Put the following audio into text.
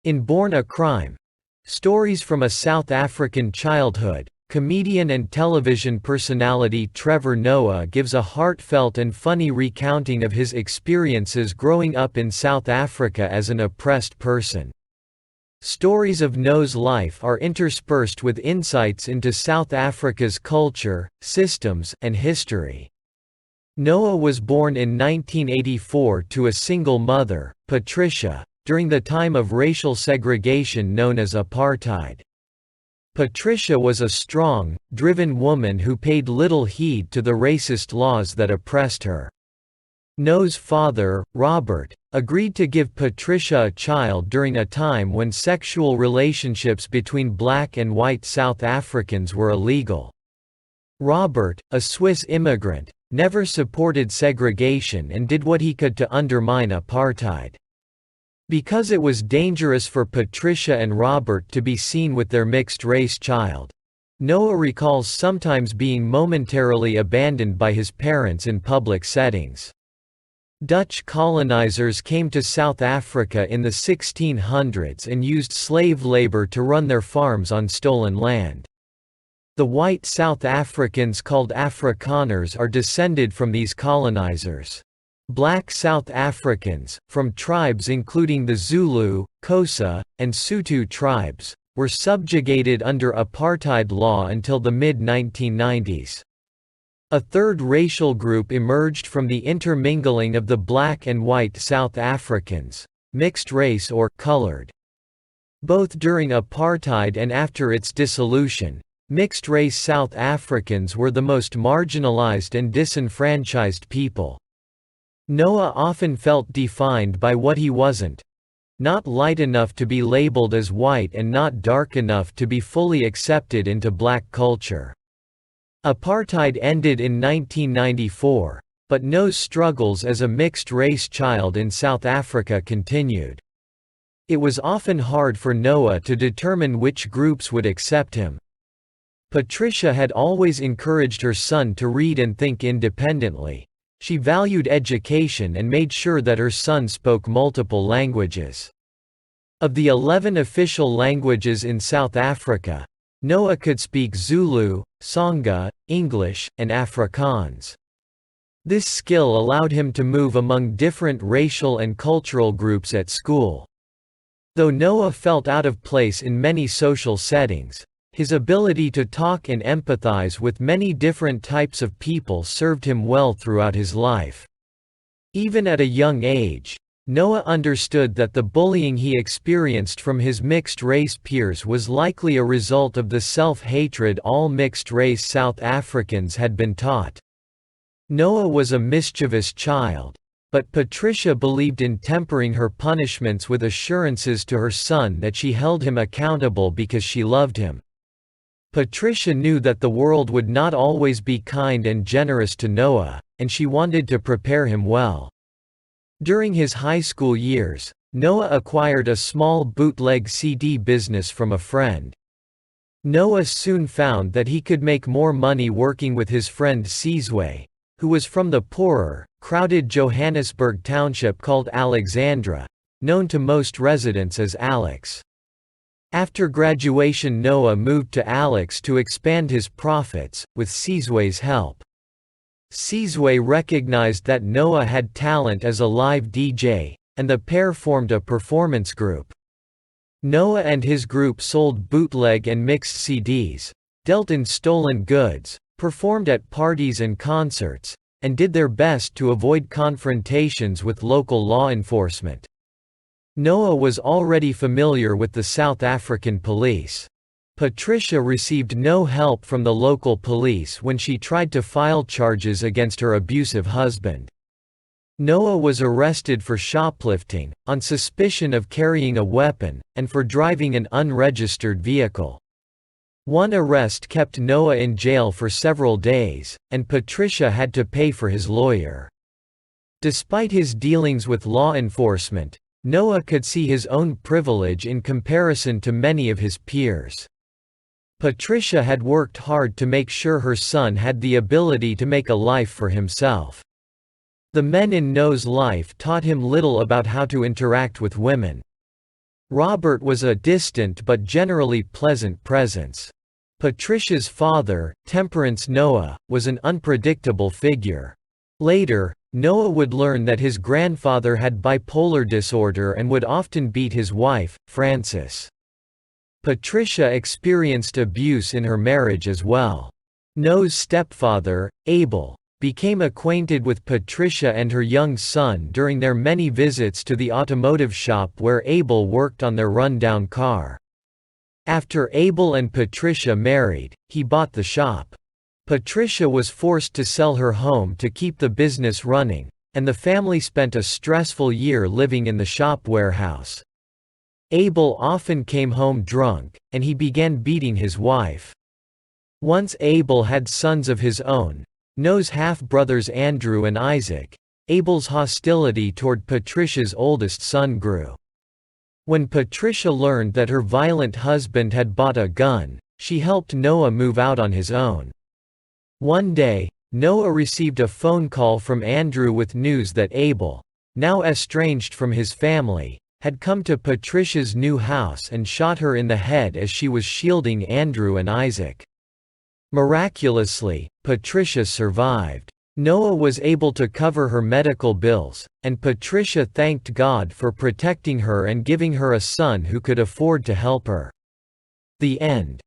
In Born a Crime: Stories from a South African Childhood, comedian and television personality Trevor Noah gives a heartfelt and funny recounting of his experiences growing up in South Africa as an oppressed person. Stories of Noah's life are interspersed with insights into South Africa's culture, systems, and history. Noah was born in 1984 to a single mother, Patricia, during the time of racial segregation known as Apartheid. Patricia was a strong, driven woman who paid little heed to the racist laws that oppressed her. Noah's father, Robert, agreed to give Patricia a child during a time when sexual relationships between black and white South Africans were illegal. Robert, a Swiss immigrant, never supported segregation and did what he could to undermine apartheid. Because it was dangerous for Patricia and Robert to be seen with their mixed-race child, Noah recalls sometimes being momentarily abandoned by his parents in public settings. Dutch colonizers came to South Africa in the 1600s and used slave labor to run their farms on stolen land. The white South Africans called Afrikaners are descended from these colonizers. Black South Africans, from tribes including the Zulu, Xhosa, and Sotho tribes, were subjugated under apartheid law until the mid-1990s. A third racial group emerged from the intermingling of the black and white South Africans, mixed race or colored. Both during apartheid and after its dissolution, mixed-race South Africans were the most marginalized and disenfranchised people. Noah often felt defined by what he wasn't. Not light enough to be labeled as white and not dark enough to be fully accepted into black culture. Apartheid ended in 1994, but Noah's struggles as a mixed-race child in South Africa continued. It was often hard for Noah to determine which groups would accept him. Patricia had always encouraged her son to read and think independently. She valued education and made sure that her son spoke multiple languages. Of the 11 official languages in South Africa, Noah could speak Zulu, Tsonga, English, and Afrikaans. This skill allowed him to move among different racial and cultural groups at school. Though Noah felt out of place in many social settings, his ability to talk and empathize with many different types of people served him well throughout his life. Even at a young age, Noah understood that the bullying he experienced from his mixed-race peers was likely a result of the self-hatred all mixed-race South Africans had been taught. Noah was a mischievous child, but Patricia believed in tempering her punishments with assurances to her son that she held him accountable because she loved him. Patricia knew that the world would not always be kind and generous to Noah, and she wanted to prepare him well. During his high school years, Noah acquired a small bootleg CD business from a friend. Noah soon found that he could make more money working with his friend Sizwe, who was from the poorer, crowded Johannesburg township called Alexandra, known to most residents as Alex. After graduation, Noah moved to Alex to expand his profits, with Sizwe's help. Sizwe recognized that Noah had talent as a live DJ, and the pair formed a performance group. Noah and his group sold bootleg and mixed CDs, dealt in stolen goods, performed at parties and concerts, and did their best to avoid confrontations with local law enforcement. Noah was already familiar with the South African police. Patricia received no help from the local police when she tried to file charges against her abusive husband. Noah was arrested for shoplifting, on suspicion of carrying a weapon, and for driving an unregistered vehicle. One arrest kept Noah in jail for several days, and Patricia had to pay for his lawyer. Despite his dealings with law enforcement, Noah could see his own privilege in comparison to many of his peers. Patricia had worked hard to make sure her son had the ability to make a life for himself. The men in Noah's life taught him little about how to interact with women. Robert was a distant but generally pleasant presence. Patricia's father, Temperance Noah, was an unpredictable figure. Later, Noah would learn that his grandfather had bipolar disorder and would often beat his wife, Frances. Patricia experienced abuse in her marriage as well. Noah's stepfather, Abel, became acquainted with Patricia and her young son during their many visits to the automotive shop where Abel worked on their run-down car. After Abel and Patricia married, he bought the shop. Patricia was forced to sell her home to keep the business running, and the family spent a stressful year living in the shop warehouse. Abel often came home drunk, and he began beating his wife. Once Abel had sons of his own, Noah's half-brothers Andrew and Isaac. Abel's hostility toward Patricia's oldest son grew. When Patricia learned that her violent husband had bought a gun, she helped Noah move out on his own. One day, Noah received a phone call from Andrew with news that Abel, now estranged from his family, had come to Patricia's new house and shot her in the head as she was shielding Andrew and Isaac. Miraculously, Patricia survived. Noah was able to cover her medical bills, and Patricia thanked God for protecting her and giving her a son who could afford to help her. The end.